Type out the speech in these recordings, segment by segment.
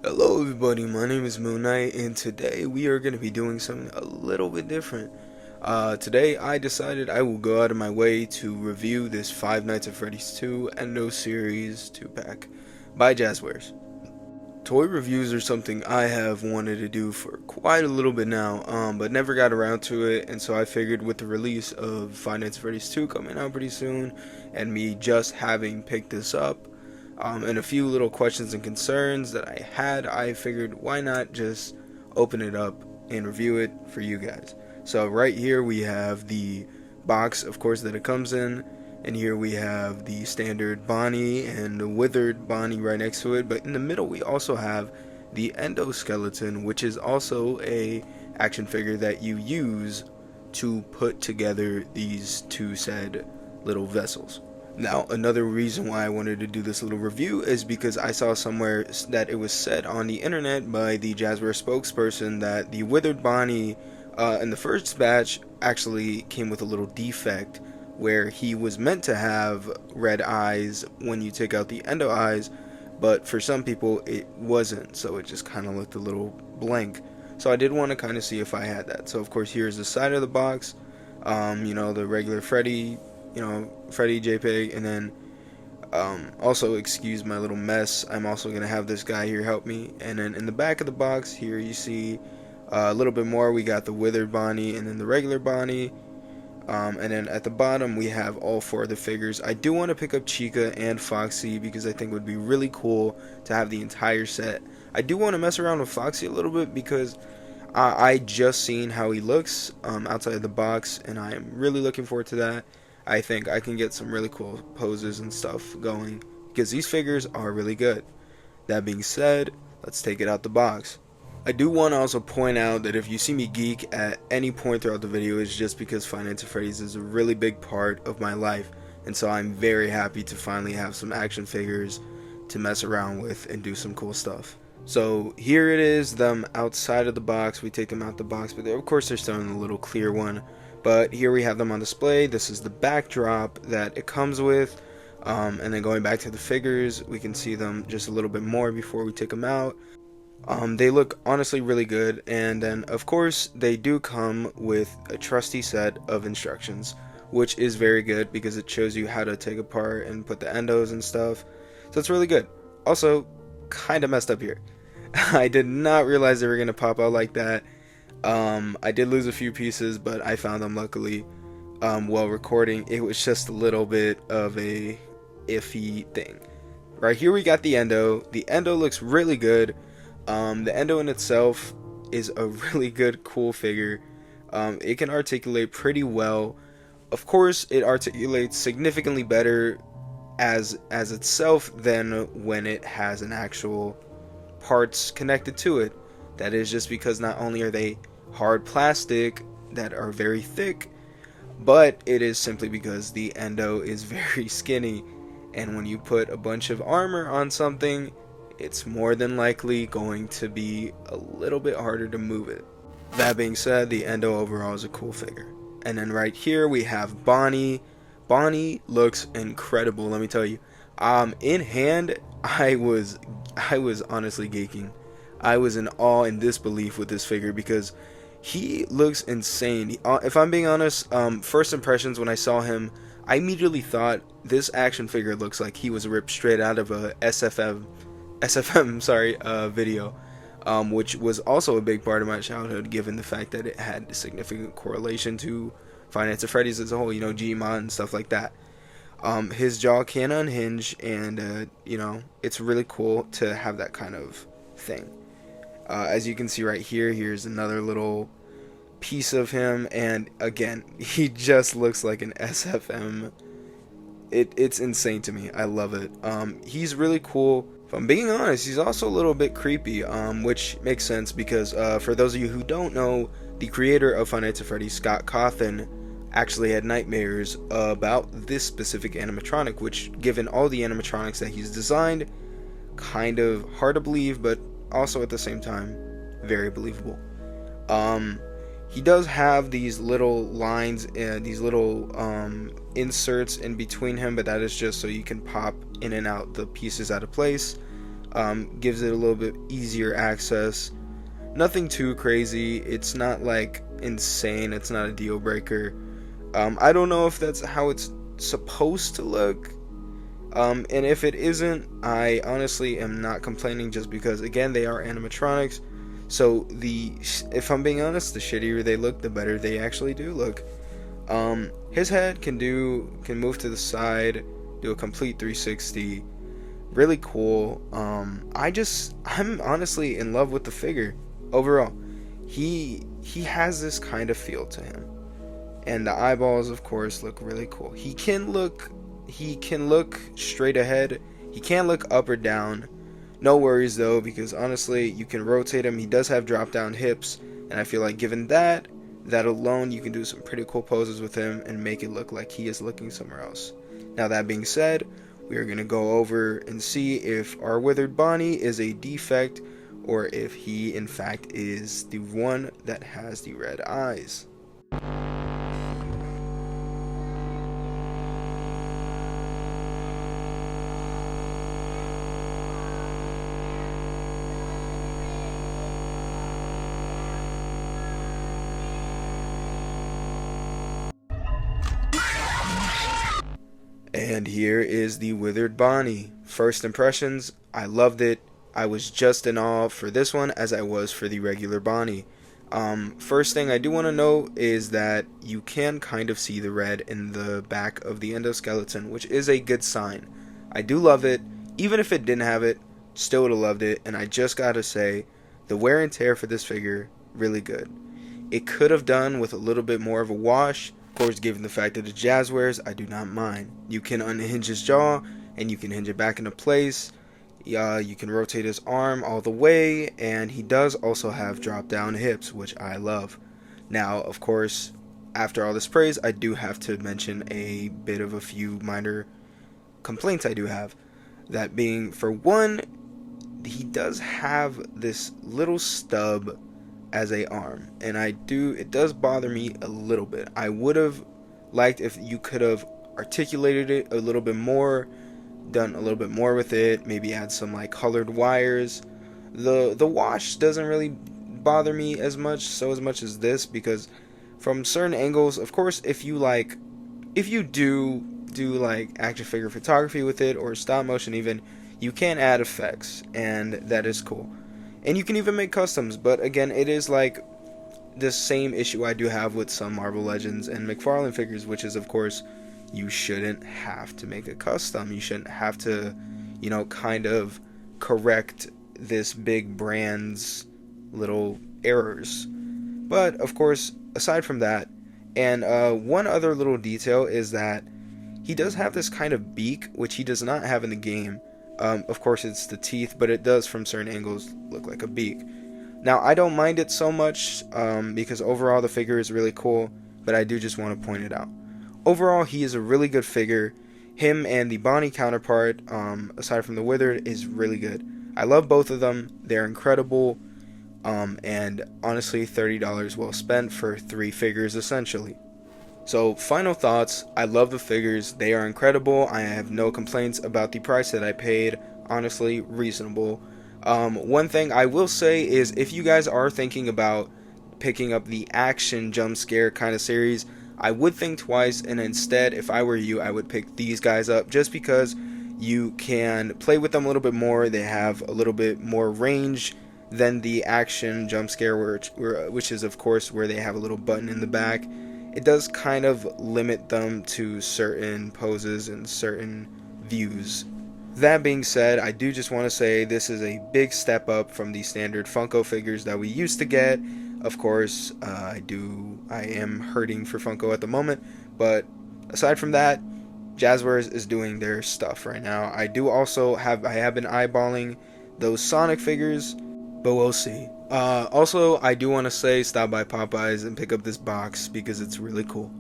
Hello everybody, my name is Moon Knight, and today we are going to be doing something a little bit different. Today I decided I will go out of my way to review this Five Nights at Freddy's 2 Endo series 2-pack by Jazwares. Toy reviews are something I have wanted to do for quite a little bit now, but never got around to it, and so I figured with the release of Five Nights at Freddy's 2 coming out pretty soon, and me just having picked this up, and a few little questions and concerns that I had, I figured why not just open it up and review it for you guys. So right here we have the box, of course, that it comes in, and here we have the standard Bonnie and the withered Bonnie right next to it, but in the middle we also have the Endo skeleton, which is also a action figure that you use to put together these two said little vessels. Now, another reason why I wanted to do this little review is because I saw somewhere that it was said on the internet by the Jazzware spokesperson that the withered Bonnie in the first batch actually came with a little defect where he was meant to have red eyes when you take out the endo eyes, but for some people it wasn't, so it just kind of looked a little blank. So I did want to kind of see if I had that. So of course here's the side of the box, the regular Freddy, Freddy JPEG, and then also excuse my little mess, I'm also going to have this guy here help me. And then in the back of the box here you see a little bit more. We got the withered Bonnie and then the regular Bonnie. And then at the bottom we have all four of the figures. I do want to pick up Chica and Foxy because I think it would be really cool to have the entire set. I do want to mess around with Foxy a little bit because I just seen how he looks outside of the box, and I am really looking forward to that. I think I can get some really cool poses and stuff going because these figures are really good. That being said, let's take it out the box. I do want to also point out that if you see me geek at any point throughout the video, it's just because Five Nights at Freddy's is a really big part of my life, and so I'm very happy to finally have some action figures to mess around with and do some cool stuff. So here it is, them outside of the box. We take them out the box, but of course they're still in the little clear one. But here we have them on display. This is the backdrop that it comes with, and then going back to the figures, we can see them just a little bit more before we take them out. They look honestly really good, and then of course they do come with a trusty set of instructions, which is very good because it shows you how to take apart and put the endos and stuff, so it's really good. Also, kind of messed up here. I did not realize they were going to pop out like that. I did lose a few pieces, but I found them luckily while recording. It was just a little bit of a iffy thing. Right here we got the Endo. The Endo looks really good. The Endo in itself is a really good, cool figure. It can articulate pretty well. Of course, it articulates significantly better as itself than when it has an actual parts connected to it. That is just because not only are they hard plastic that are very thick, but it is simply because the Endo is very skinny, and when you put a bunch of armor on something, it's more than likely going to be a little bit harder to move it. That being said, the Endo overall is a cool figure. And then right here we have Bonnie. Bonnie looks incredible, let me tell you. In hand, I was honestly geeking. I was in awe and disbelief with this figure because he looks insane. If I'm being honest, first impressions when I saw him, I immediately thought this action figure looks like he was ripped straight out of a SFM video, which was also a big part of my childhood, given the fact that it had a significant correlation to Five Nights at Freddy's as a whole, Gmon and stuff like that. His jaw can unhinge, and it's really cool to have that kind of thing. As you can see right here, here's another little piece of him, and again, he just looks like an SFM. It's insane to me. I love it. He's really cool. If I'm being honest, he's also a little bit creepy, which makes sense because for those of you who don't know, the creator of Five Nights at Freddy's, Scott Cawthon, actually had nightmares about this specific animatronic, which, given all the animatronics that he's designed, kind of hard to believe, but also at the same time very believable. He does have these little lines and these little inserts in between him, but that is just so you can pop in and out the pieces out of place. gives it a little bit easier access. Nothing too crazy. It's not like insane. It's not a deal breaker. I don't know if that's how it's supposed to look. And if it isn't, I honestly am not complaining, just because, again, they are animatronics. So if I'm being honest, the shittier they look, the better they actually do look. His head can move to the side, do a complete 360. Really cool. I'm honestly in love with the figure overall. He has this kind of feel to him, and the eyeballs, of course, look really cool. He can look straight ahead. He can't look up or down. No worries though, because honestly, you can rotate him. He does have drop down hips, and I feel like given that alone, you can do some pretty cool poses with him and make it look like he is looking somewhere else. Now, that being said, we are going to go over and see if our withered Bonnie is a defect, or if he in fact is the one that has the red eyes. And here is the withered Bonnie. First impressions, I loved it. I was just in awe for this one as I was for the regular Bonnie. First thing I do want to note is that you can kind of see the red in the back of the endoskeleton, which is a good sign. I do love it. Even if it didn't have it, still would have loved it. And I just gotta say, the wear and tear for this figure, really good. It could have done with a little bit more of a wash. Of course, given the fact that it's jazwares, I do not mind. You can unhinge his jaw, and you can hinge it back into place. You can rotate his arm all the way, and he does also have drop down hips, which I love. Now, of course, after all this praise, I do have to mention a bit of a few minor complaints I do have. That being, for one, he does have this little stub as a arm, and it does bother me a little bit. I would have liked if you could have articulated it a little bit more, done a little bit more with it, maybe add some like colored wires. The wash doesn't really bother me as much as this, because from certain angles, of course, if you do like action figure photography with it, or stop motion even, you can add effects, and that is cool. And you can even make customs, but again, it is like the same issue I do have with some Marvel Legends and McFarlane figures, which is, of course, you shouldn't have to make a custom. You shouldn't have to, kind of correct this big brand's little errors. But, of course, aside from that, and one other little detail is that he does have this kind of beak, which he does not have in the game. Of course, it's the teeth, but it does, from certain angles, look like a beak. Now, I don't mind it so much, because overall the figure is really cool, but I do just want to point it out. Overall, he is a really good figure. Him and the Bonnie counterpart, aside from the withered, is really good. I love both of them. They're incredible, and honestly, $30 well spent for 3 figures, essentially. So, final thoughts. I love the figures. They are incredible. I have no complaints about the price that I paid. Honestly, reasonable. One thing I will say is, if you guys are thinking about picking up the action jump scare kind of series, I would think twice, and instead, if I were you, I would pick these guys up, just because you can play with them a little bit more. They have a little bit more range than the action jump scare, which is, of course, where they have a little button in the back. It does kind of limit them to certain poses and certain views. That being said, I do just want to say this is a big step up from the standard Funko figures that we used to get. Of course, I am hurting for Funko at the moment, but aside from that, Jazwares is doing their stuff right now. I have been eyeballing those Sonic figures, but we'll see. Also, I do want to say, stop by Popeyes and pick up this box, because it's really cool.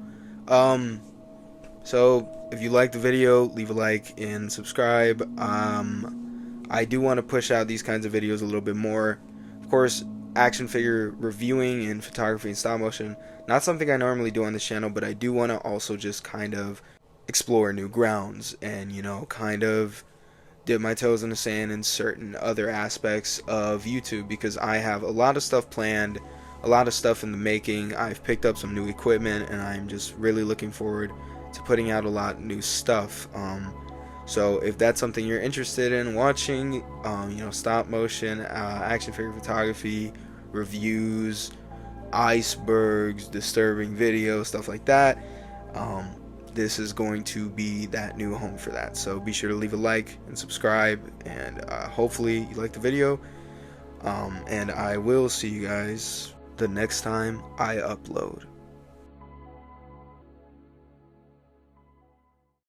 So, if you liked the video, leave a like and subscribe. I do want to push out these kinds of videos a little bit more. Of course, action figure reviewing and photography and stop motion, not something I normally do on this channel, but I do want to also just kind of explore new grounds and, kind of dip my toes in the sand in certain other aspects of YouTube, because I have a lot of stuff planned, a lot of stuff in the making. I've picked up some new equipment, and I'm just really looking forward to putting out a lot of new stuff. So if that's something you're interested in watching, stop motion, action figure photography, reviews, icebergs, disturbing videos, stuff like that, this is going to be that new home for that. So be sure to leave a like and subscribe, and hopefully you like the video. And I will see you guys the next time I upload.